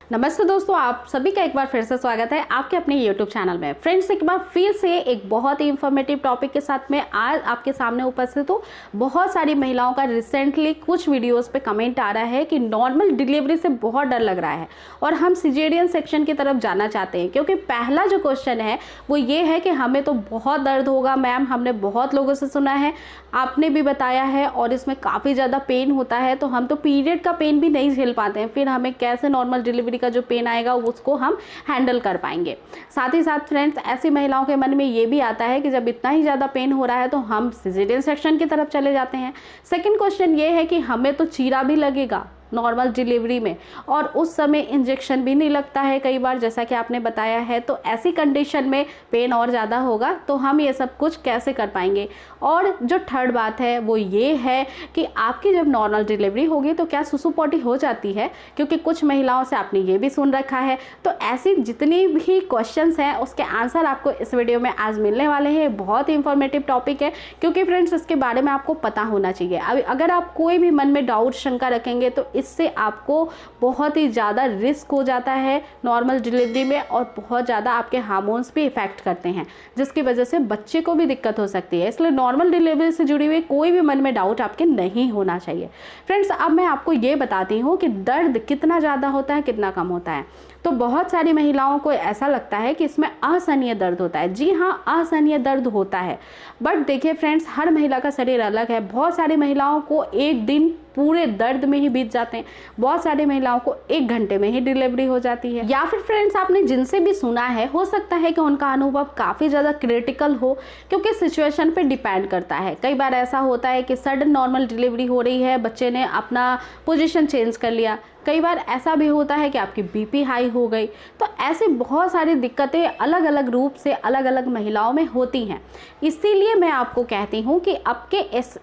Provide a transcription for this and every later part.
नमस्ते दोस्तों, आप सभी का एक बार फिर से स्वागत है आपके अपने YouTube चैनल में। फ्रेंड्स, एक बार फिर से एक बहुत ही इंफॉर्मेटिव टॉपिक के साथ में आज आपके सामने उपस्थित हूँ। बहुत सारी महिलाओं का रिसेंटली कुछ वीडियोस पे कमेंट आ रहा है कि नॉर्मल डिलीवरी से बहुत डर लग रहा है और हम सिजेरियन सेक्शन की तरफ जाना चाहते हैं, क्योंकि पहला जो क्वेश्चन है वो ये है कि हमें तो बहुत दर्द होगा मैम, हमने बहुत लोगों से सुना है, आपने भी बताया है, और इसमें काफ़ी ज़्यादा पेन होता है, तो हम तो पीरियड का पेन भी नहीं झेल पाते हैं, फिर हमें कैसे नॉर्मल डिलीवरी का जो पेन आएगा उसको हम हैंडल कर पाएंगे। साथ ही साथ फ्रेंड्स, ऐसी महिलाओं के मन में ये भी आता है कि जब इतना ही ज़्यादा पेन हो रहा है तो हम सिजेरियन सेक्शन की तरफ चले जाते हैं। सेकंड क्वेश्चन ये है कि हमें तो चीरा भी लगेगा नॉर्मल डिलीवरी में और उस समय इंजेक्शन भी नहीं लगता है कई बार, जैसा कि आपने बताया है, तो ऐसी कंडीशन में पेन और ज़्यादा होगा, तो हम ये सब कुछ कैसे कर पाएंगे। और जो थर्ड बात है वो ये है कि आपकी जब नॉर्मल डिलीवरी होगी तो क्या सुसु पॉटी हो जाती है, क्योंकि कुछ महिलाओं से आपने ये भी सुन रखा है। तो ऐसी जितनी भी क्वेश्चंस हैं उसके आंसर आपको इस वीडियो में आज मिलने वाले हैं। बहुत ही इंफॉर्मेटिव टॉपिक है, क्योंकि फ्रेंड्स इसके बारे में आपको पता होना चाहिए। अभी अगर आप कोई भी मन में डाउट शंका रखेंगे तो इससे आपको बहुत ही ज़्यादा रिस्क हो जाता है नॉर्मल डिलीवरी में, और बहुत ज़्यादा आपके हार्मोन्स भी इफेक्ट करते हैं, जिसकी वजह से बच्चे को भी दिक्कत हो सकती है। इसलिए नॉर्मल डिलीवरी से जुड़ी हुई कोई भी मन में डाउट आपके नहीं होना चाहिए। फ्रेंड्स, अब मैं आपको ये बताती हूँ कि दर्द कितना ज़्यादा होता है, कितना कम होता है। तो बहुत सारी महिलाओं को ऐसा लगता है कि इसमें असहनीय दर्द होता है। जी हाँ, असहनीय दर्द होता है, बट देखिए फ्रेंड्स, हर महिला का शरीर अलग है। बहुत सारी महिलाओं को एक दिन पूरे दर्द में ही बीत जाते हैं, बहुत सारी महिलाओं को 1 घंटे में ही डिलीवरी हो जाती है। या फिर फ्रेंड्स, आपने जिनसे भी सुना है, हो सकता है कि उनका अनुभव काफ़ी ज़्यादा क्रिटिकल हो, क्योंकि सिचुएशन पे डिपेंड करता है। कई बार ऐसा होता है कि सडन नॉर्मल डिलीवरी हो रही है, बच्चे ने अपना पोजीशन चेंज कर लिया। कई बार ऐसा भी होता है कि आपकी बीपी हाई हो गई। तो ऐसे बहुत सारी दिक्कतें अलग अलग रूप से अलग अलग महिलाओं में होती हैं। इसीलिए मैं आपको कहती हूँ कि आपके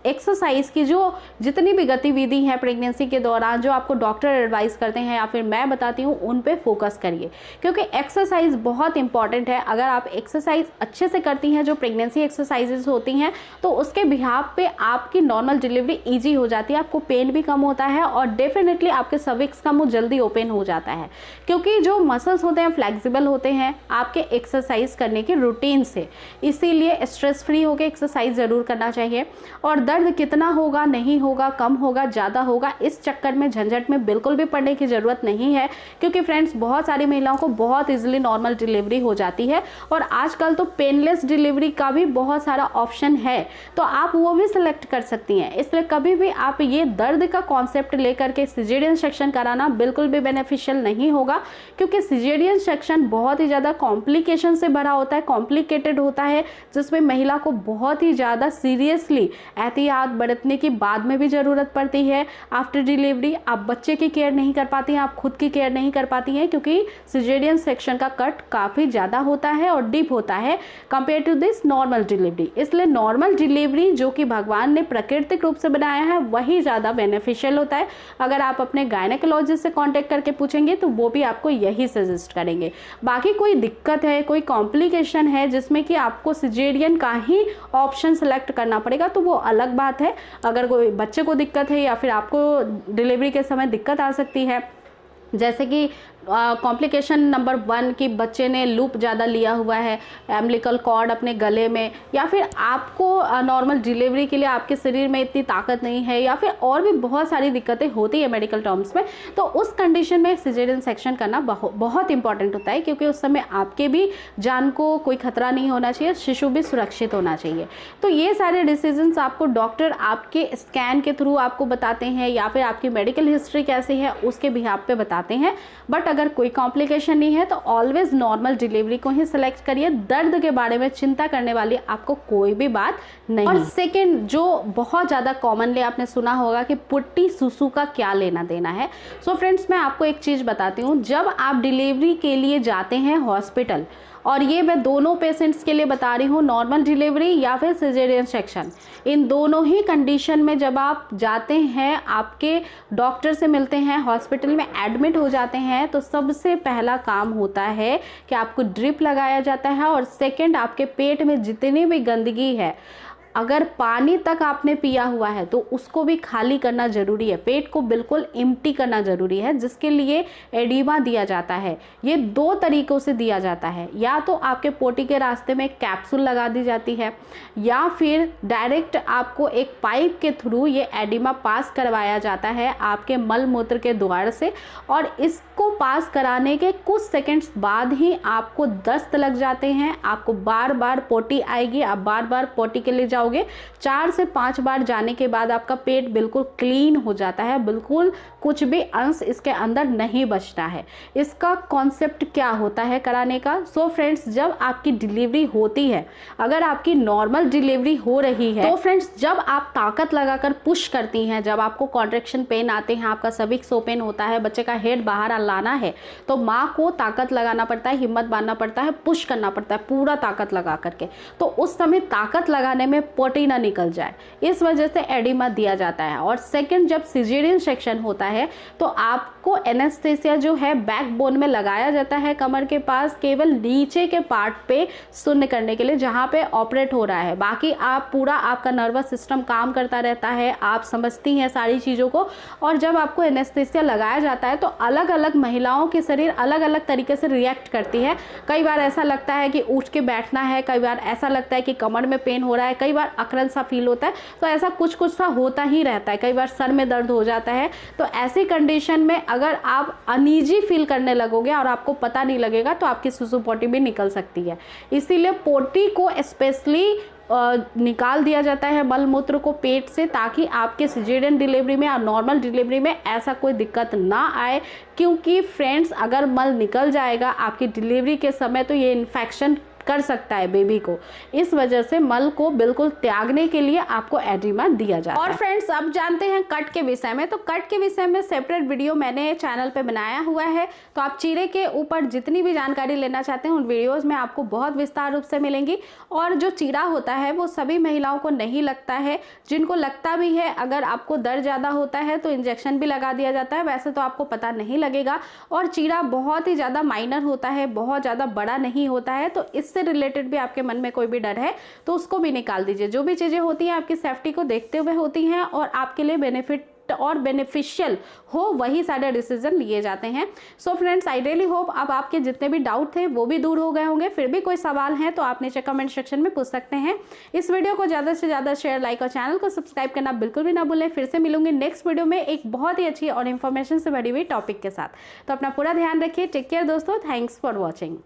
एक्सरसाइज की जो जितनी भी गतिविधि है प्रेगनेंसी के दौरान, जो आपको डॉक्टर एडवाइस करते हैं या फिर मैं बताती हूँ, उन पे फोकस करिए, क्योंकि एक्सरसाइज बहुत इंपॉर्टेंट है। अगर आप एक्सरसाइज अच्छे से करती हैं, जो प्रेगनेंसी एक्सरसाइजेज होती हैं, तो उसके बिहाफ पे आपकी नॉर्मल डिलीवरी ईजी हो जाती है, आपको पेन भी कम होता है और डेफिनेटली आपके सर्विक्स का मुंह जल्दी ओपन हो जाता है, क्योंकि जो मसल्स होते हैं फ्लेक्सिबल होते हैं आपके एक्सरसाइज करने के रूटीन से। इसीलिए स्ट्रेस फ्री होकर एक्सरसाइज ज़रूर करना चाहिए। और दर्द कितना होगा, नहीं होगा, कम होगा, ज़्यादा होगा, इस चक्कर में झंझट में बिल्कुल भी पड़ने की ज़रूरत नहीं है, क्योंकि फ्रेंड्स बहुत सारी महिलाओं को बहुत ईजिली नॉर्मल डिलीवरी हो जाती है। और आजकल तो पेनलेस डिलीवरी का भी बहुत सारा ऑप्शन है, तो आप वो भी सिलेक्ट कर सकती हैं। इसलिए कभी भी आप ये दर्द का कॉन्सेप्ट लेकर के सिजेरियन सेक्शन कराना बिल्कुल भी बेनिफिशियल नहीं होगा, क्योंकि सिजेरियन सेक्शन बहुत ही ज़्यादा कॉम्प्लिकेशन से भरा होता है, कॉम्प्लिकेटेड होता है, जिसमें महिला को बहुत ही ज़्यादा सीरियसली एहतियात बरतने की बाद में भी ज़रूरत पड़ती है। आफ्टर डिलीवरी आप बच्चे की केयर नहीं कर पाती हैं, आप खुद की केयर नहीं कर पाती हैं, क्योंकि सिजेरियन सेक्शन का कट काफ़ी ज़्यादा होता है और डीप होता है compare to this normal delivery. इसलिए नॉर्मल डिलीवरी जो कि भगवान ने प्राकृतिक रूप से बनाया है वही ज़्यादा बेनिफिशियल होता है। अगर आप अपने गायनेकोलॉजिस्ट से कांटेक्ट करके पूछेंगे तो वो भी आपको यही सजेस्ट करेंगे। बाकी कोई दिक्कत है, कोई कॉम्प्लिकेशन है जिसमें कि आपको सिजेरियन का ही ऑप्शन सेलेक्ट करना पड़ेगा, तो वो अलग बात है। अगर कोई बच्चे को दिक्कत है या फिर आपको डिलीवरी के समय दिक्कत आ सकती है, जैसे कि कॉम्प्लिकेशन नंबर 1 कि बच्चे ने लूप ज़्यादा लिया हुआ है, एम्बिलिकल कॉर्ड अपने गले में, या फिर आपको नॉर्मल डिलीवरी के लिए आपके शरीर में इतनी ताकत नहीं है, या फिर और भी बहुत सारी दिक्कतें होती है मेडिकल टर्म्स में, तो उस कंडीशन में सिजेरियन सेक्शन करना बहुत इंपॉर्टेंट होता है, क्योंकि उस समय आपके भी जान को कोई खतरा नहीं होना चाहिए, शिशु भी सुरक्षित होना चाहिए। तो ये सारे डिसीजंस आपको डॉक्टर आपके स्कैन के थ्रू आपको बताते हैं, या फिर आपकी मेडिकल हिस्ट्री कैसी है उसके बिहाफ पे बताते हैं। बट अगर कोई कॉम्प्लिकेशन नहीं है तो ऑलवेज नॉर्मल डिलीवरी को ही सिलेक्ट करिए। दर्द के बारे में चिंता करने वाली आपको कोई भी बात नहीं। और सेकंड, जो बहुत ज़्यादा कॉमनली आपने सुना होगा कि पुट्टी सुसु का क्या लेना देना है। सो फ्रेंड्स, मैं आपको एक चीज़ बताती हूँ। जब आप डिलीवरी के लिए जाते हैं हॉस्पिटल, और ये मैं दोनों पेशेंट्स के लिए बता रही हूँ, नॉर्मल डिलीवरी या फिर सिजेरियन सेक्शन, इन दोनों ही कंडीशन में जब आप जाते हैं, आपके डॉक्टर से मिलते हैं, हॉस्पिटल में एडमिट हो जाते हैं, तो सबसे पहला काम होता है कि आपको ड्रिप लगाया जाता है, और सेकंड, आपके पेट में जितनी भी गंदगी है अगर पानी तक आपने पिया हुआ है तो उसको भी खाली करना ज़रूरी है, पेट को बिल्कुल एम्प्टी करना ज़रूरी है, जिसके लिए एडिमा दिया जाता है। ये 2 तरीक़ों से दिया जाता है, या तो आपके पोटी के रास्ते में कैप्सूल लगा दी जाती है, या फिर डायरेक्ट आपको एक पाइप के थ्रू ये एडिमा पास करवाया जाता है आपके मल मूत्र के द्वार से, और इसको पास कराने के कुछ सेकंड्स बाद ही आपको दस्त लग जाते हैं, आपको बार बार पोटी आएगी, आप बार बार पोटी के लिए जाओगे। 4 से 5 बार जाने के बाद आपका पेट बिल्कुल क्लीन हो जाता है, बिल्कुल कुछ भी अंश इसके अंदर नहीं बचता है। इसका कॉन्सेप्ट क्या होता है कराने का? सो फ्रेंड्स, जब आपकी डिलीवरी होती है, अगर आपकी नॉर्मल डिलीवरी हो रही है, तो फ्रेंड्स जब आप ताकत लगाकर पुश करती हैं, जब आपको कॉन्ट्रैक्शन पेन आते हैं, आपका सर्विक्स ओपन होता है, बच्चे का हेड बाहर लाना है, तो माँ को ताकत लगाना पड़ता है, हिम्मत बांधना पड़ता है, पुश करना पड़ता है पूरा ताकत लगा करके। तो उस समय ताकत लगाने में पोटी ना निकल जाए, इस वजह से एडिमा दिया जाता है। और सेकंड, जब सिजेरियन सेक्शन होता है तो आपको एनेस्थेसिया जो है बैकबोन में लगाया जाता है, कमर के पास, केवल नीचे के पार्ट पे शून्य करने के लिए जहाँ पे ऑपरेट हो रहा है। बाकी आप पूरा, आपका नर्वस सिस्टम काम करता रहता है, आप समझती हैं सारी चीज़ों को। और जब आपको एनेस्थेसिया लगाया जाता है तो अलग अलग महिलाओं के शरीर अलग अलग तरीके से रिएक्ट करती है। कई बार ऐसा लगता है कि उठ के बैठना है, कई बार ऐसा लगता है कि कमर में पेन हो रहा है, कई बार अकड़न सा फील होता है, तो ऐसा कुछ कुछ सा होता ही रहता है। कई बार सर में दर्द हो जाता है। तो ऐसी कंडीशन में अगर आप अनईजी फील करने लगोगे और आपको पता नहीं लगेगा तो आपकी सुसु पोटी भी निकल सकती है। इसीलिए पोटी को स्पेशली निकाल दिया जाता है मल मूत्र को पेट से, ताकि आपके सिजेरियन डिलीवरी में और नॉर्मल डिलीवरी में ऐसा कोई दिक्कत ना आए। क्योंकि फ्रेंड्स, अगर मल निकल जाएगा आपकी डिलीवरी के समय तो ये इन्फेक्शन कर सकता है बेबी को। इस वजह से मल को बिल्कुल त्यागने के लिए आपको एडिमा दिया जाता है। और फ्रेंड्स, अब जानते हैं कट के विषय में। तो कट के विषय में सेपरेट वीडियो मैंने चैनल पे बनाया हुआ है, तो आप चीरे के ऊपर जितनी भी जानकारी लेना चाहते हैं उन वीडियोस में आपको बहुत विस्तार रूप से मिलेंगी। और जो चीरा होता है वो सभी महिलाओं को नहीं लगता है, जिनको लगता भी है, अगर आपको दर्द ज़्यादा होता है तो इंजेक्शन भी लगा दिया जाता है, वैसे तो आपको पता नहीं लगेगा। और चीरा बहुत ही ज़्यादा माइनर होता है, बहुत ज़्यादा बड़ा नहीं होता है। तो इससे रिलेटेड भी आपके मन में कोई भी डर है तो उसको भी निकाल दीजिए। जो भी चीज़ें होती हैं आपकी सेफ्टी को देखते हुए होती हैं और आपके लिए बेनिफिट और बेनिफिशियल हो, वही सारे डिसीजन लिए जाते हैं। So friends, I really hope अब आपके जितने भी डाउट थे वो भी दूर हो गए होंगे। फिर भी कोई सवाल है तो आप नीचे कमेंट सेक्शन में पूछ सकते हैं। इस वीडियो को ज़्यादा से ज़्यादा शेयर, लाइक और चैनल को सब्सक्राइब करना बिल्कुल भी ना भूलें। फिर से मिलूंगी नेक्स्ट वीडियो में एक बहुत ही अच्छी और इन्फॉर्मेशन से भरी हुई टॉपिक के साथ। तो अपना पूरा ध्यान रखिए। टेक केयर दोस्तों, थैंक्स फॉर वॉचिंग।